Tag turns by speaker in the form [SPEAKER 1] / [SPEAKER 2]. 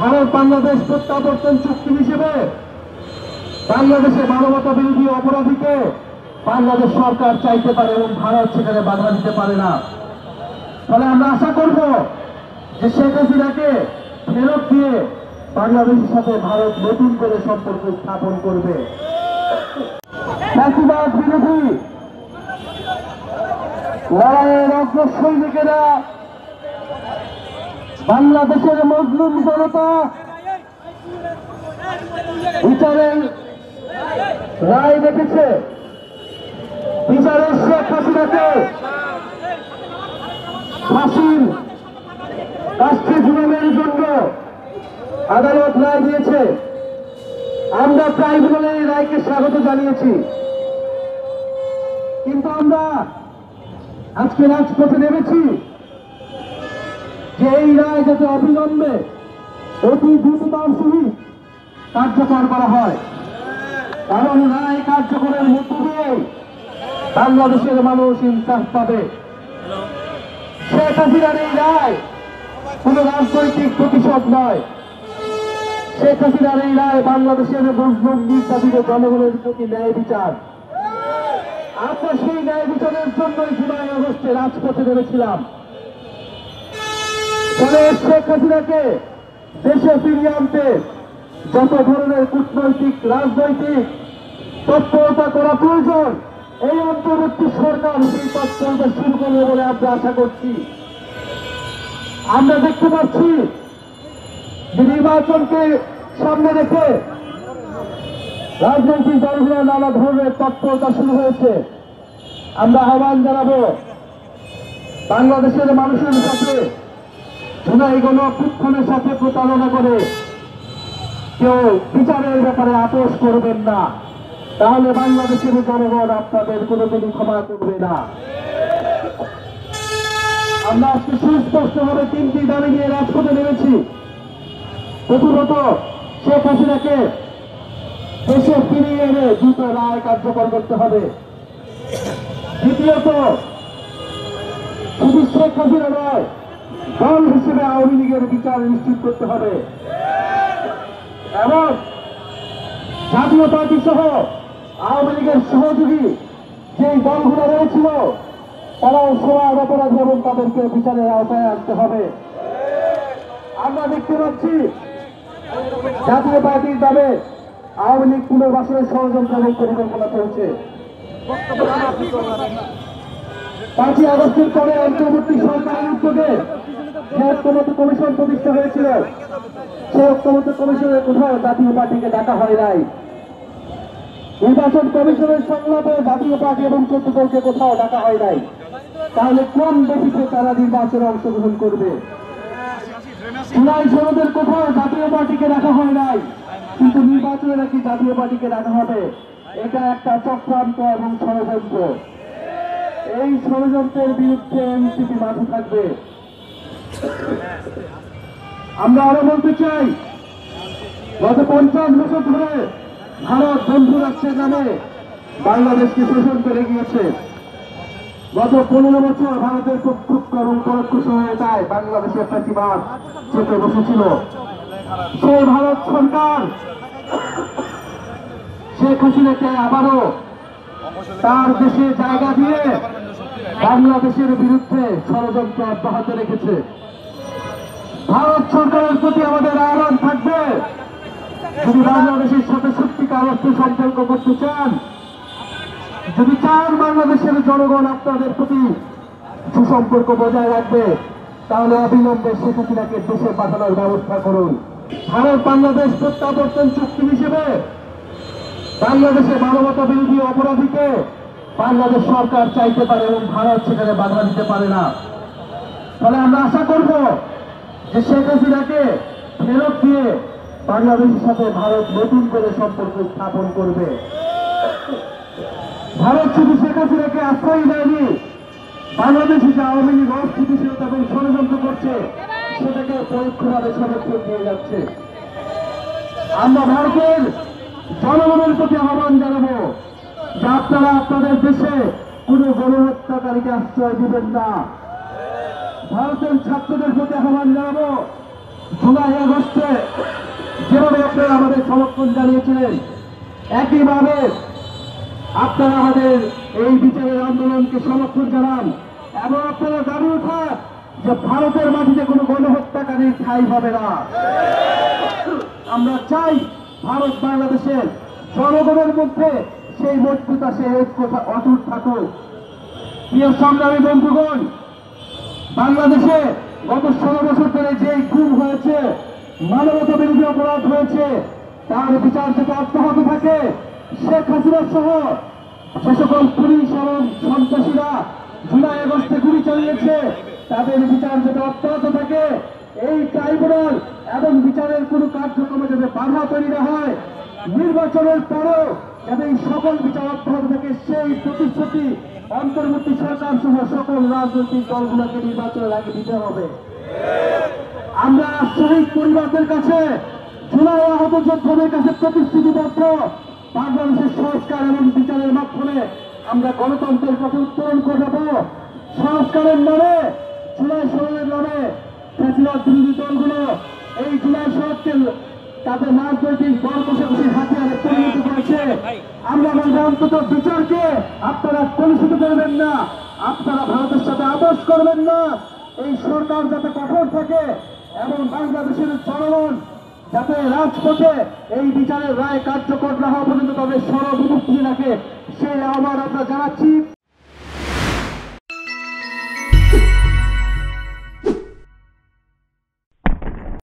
[SPEAKER 1] ভারত বাংলাদেশ প্রত্যাবর্তন চুক্তি হিসেবে বাংলাদেশে মানবতা বিরোধী অপরাধীকে বাংলাদেশ সরকার চাইতে পারে এবং ভারত সেখানে বাধা দিতে পারে না। ফলে আমরা আশা করব যে শেখ হাসিনাকে ফেরত দিয়ে বাংলাদেশের সাথে ভারত নতুন করে সম্পর্ক স্থাপন করবে। ফ্যাসিবাদ বিরোধী লড়াইয়ের অগ্রসৈনিকেরা, বাংলাদেশের মজলুম জনতা বিচারের রায় দেখেছে। বিচারের শেখ হাসিনাকে ফাঁসির রাষ্ট্রীয় জুলুমের জন্য আদালত রায় দিয়েছে। আমরা ট্রাইব্যুনালের এই রায়কে স্বাগত জানিয়েছি, কিন্তু আমরা আজকে রাজপথে নেমেছি যে এই রায় যাতে অবিলম্বে অতি দ্রুততার সহিত কার্যকর করা হয়, কারণ রায় কার্যকরের মধ্য দিয়ে বাংলাদেশের মানুষ ইনসাফ পাবে। শেখ হাসিনার এই রায় কোন রাজনৈতিক প্রতিশোধ নয়। শেখ হাসিনার এই রায় বাংলাদেশের মজলুম নির্যাতিত জনগণের প্রতি ন্যায় বিচার। আমরা সেই ন্যায় বিচারের জন্যই জুলাই আগস্টে রাজপথে নেমেছিলাম। ফলে শেখ হাসিনাকে দেশে ফিরিয়ে আনতে যত ধরনের কূটনৈতিক রাজনৈতিক তৎপরতা করা প্রয়োজন, এই অন্তর্বর্তী সরকার সেই তৎপরতা শুরু করবে বলে আমরা আশা করছি। আমরা দেখতে পাচ্ছি যে নির্বাচনকে সামনে রেখে রাজনৈতিক দলগুলো নানা ধরনের তৎপরতা শুরু হয়েছে। আমরা আহ্বান জানাবো বাংলাদেশের মানুষের সাথে জুলাই গণঅভ্যুত্থানের সাথে প্রতারণা করে কেউ বিচারের ব্যাপারে আপোষ করবেন না, তাহলে বাংলাদেশের জনগণ আপনাদের কোনোদিনই ক্ষমা করবে না। আমরা আজকে সুস্পষ্টভাবে তিনটি দাবি নিয়ে রাজপথে নেমেছি। প্রথমত, শেখ হাসিনাকে দেশে ফিরিয়ে এনে দ্রুত রায় কার্যকর করতে হবে। দ্বিতীয়ত, শুধু শেখ হাসিনা নয়, দল হিসেবে আওয়ামী লীগের বিচার নিশ্চিত করতে হবে এবং জাতীয় পার্টি সহ আওয়ামী লীগের সহযোগী যে দলগুলো রয়েছিল তারাও সবার অপরাধী এবং তাদেরকে বিচারের আওতায় আনতে হবে। আমরা দেখতে পাচ্ছি জাতীয় পার্টির নামে আওয়ামী লীগ পুনর্বাসনের ষড়যন্ত্র এবং পরিকল্পনা চলছে। 5ই আগস্টের পরে অন্তর্বর্তী সরকারের উদ্যোগে যে ঐক্যমত্য কমিশন প্রতিষ্ঠা হয়েছিল, সেই ঐক্যমত্য কমিশনের কোথাও জাতীয় পার্টিকে ডাকা হয় নাই। নির্বাচন কমিশনের সংলাপে জাতীয় পার্টি এবং 14 দলকে কোথাও ডাকা হয় নাই। তাহলে কোন বেসিসে তারা নির্বাচনে অংশগ্রহণ করবে? জুলাই সনদের কোথাও জাতীয় পার্টিকে ডাকা হয় নাই, কিন্তু নির্বাচনে নাকি জাতীয় পার্টিকে ডাকা হবে। এটা একটা চক্রান্ত এবং ষড়যন্ত্র। এই ষড়যন্ত্রের বিরুদ্ধে এনসিপি মাঠে থাকবে। আমরা আরো বলতে চাই, গত 50 বছর ধরে ভারত বন্ধু রাষ্ট্রের নামে বাংলাদেশকে শোষণ করে গিয়েছে। গত 15 বছর ভারতের প্রত্যক্ষ এবং পরোক্ষ সহায়তায় বাংলাদেশের ফ্যাসিবাদ চেপে বসেছিল। সেই ভারত সরকার শেখ হাসিনাকে আবারও তার দেশে জায়গা দিয়ে বাংলাদেশের বিরুদ্ধে ষড়যন্ত্র অব্যাহত রেখেছে। ভারত সরকারের প্রতি আমাদের আহ্বান থাকবে, যদি বাংলাদেশের সাথে সত্যিকার অর্থে সম্পর্ক করতে চান, যদি চান বাংলাদেশের জনগণ আপনাদের প্রতি সুসম্পর্ক বজায় রাখবে, তাহলে অবিলম্বে শেখ হাসিনাকে দেশে পাঠানোর ব্যবস্থা করুন। ভারত বাংলাদেশ প্রত্যাবর্তন চুক্তি হিসেবে বাংলাদেশে মানবতা বিরোধী অপরাধীকে বাংলাদেশ সরকার চাইতে পারে এবং ভারত সেখানে বাধা দিতে পারে না। ফলে আমরা আশা করব যে শেখ হাসিনাকে ফেরত দিয়ে বাংলাদেশের সাথে ভারত নতুন করে সম্পর্ক স্থাপন করবে। ভারত শুধু শেখ হাসিনাকে আশ্রয় দেয়নি, বাংলাদেশে যে আওয়ামী লীগ অস্থিতিশীলতা এবং ষড়যন্ত্র করছে সেটাকে পরোক্ষভাবে সমর্থন দিয়ে যাচ্ছে। আমরা ভারতের জনগণের প্রতি আহ্বান জানাবো যে আপনারা আপনাদের দেশে কোন গণহত্যাকারীকে আশ্রয় দিবেন না। ভারতের ছাত্রদের প্রতি আহ্বান জানাবো, জুলাই আগস্টে আপনারা আমাদের সমর্থন জানিয়েছিলেন, একইভাবে আপনারা আমাদের এই বিচারের আন্দোলনকে সমর্থন জানান এবং আপনারা দাবি উঠান যে ভারতের মাটিতে কোনো গণহত্যাকারীর ঠাঁই হবে না। আমরা চাই ভারত বাংলাদেশের জনগণের মধ্যে সেই মজবুতা, সেই ঐক্যতা অটুট থাকুক। প্রিয় সংগ্রামী বন্ধুগণ, বাংলাদেশে গত 16 বছর ধরে যেই গুম হয়েছে, মানবতা বিরোধী অপরাধ হয়েছে, তার বিচার যাতে অব্যাহত থাকে। শেখ হাসিনা সহ যে সকল পুলিশ এবং সন্ত্রাসীরা জুলাই আগস্টে গুলি চালিয়েছে, তাদের বিচার যাতে অব্যাহত থাকে। এই ট্রাইব্যুনাল এবং বিচারের কোন কার্যক্রমে যাতে বাধা তৈরি না হয়, নির্বাচনের পরেও যাতে এই সকল বিচার অব্যাহত থাকে, সেই প্রতিশ্রুতি অন্তর্বর্তী সরকার সহ সকল রাজনৈতিক দলগুলোকে নির্বাচনের আগে দিতে হবে। আমরা শহীদ পরিবারদের কাছে, জুলাই আহত যোদ্ধাদের কাছে প্রতিশ্রুতিবদ্ধ, বাংলাদেশের সংস্কার এবং বিচারের মাধ্যমে আমরা গণতন্ত্রের পথে উত্তরণ ঘটাবো। সংস্কারের নামে, জুলাই সনদের নামে ফ্যাসিবাদ বিরোধী দলগুলো এই জুলাই সনদকে তাদের রাজনৈতিক দল কষাকষির হাতিয়ারে পরিণত করেছে। আমরা বলবো, অন্তত বিচারকে আপনারা কলুষিত করবেন না, আপনারা ভারতের সাথে আপোষ করবেন না। এই সরকার যাতে কঠোর থাকে এবং বাংলাদেশের জনগণ যাতে রাজপথে এই বিচারের রায় কার্যকর না হওয়া পর্যন্ত তাদের সর্বমুক্তি রাখে, সেই আহ্বান আমরা জানাচ্ছি।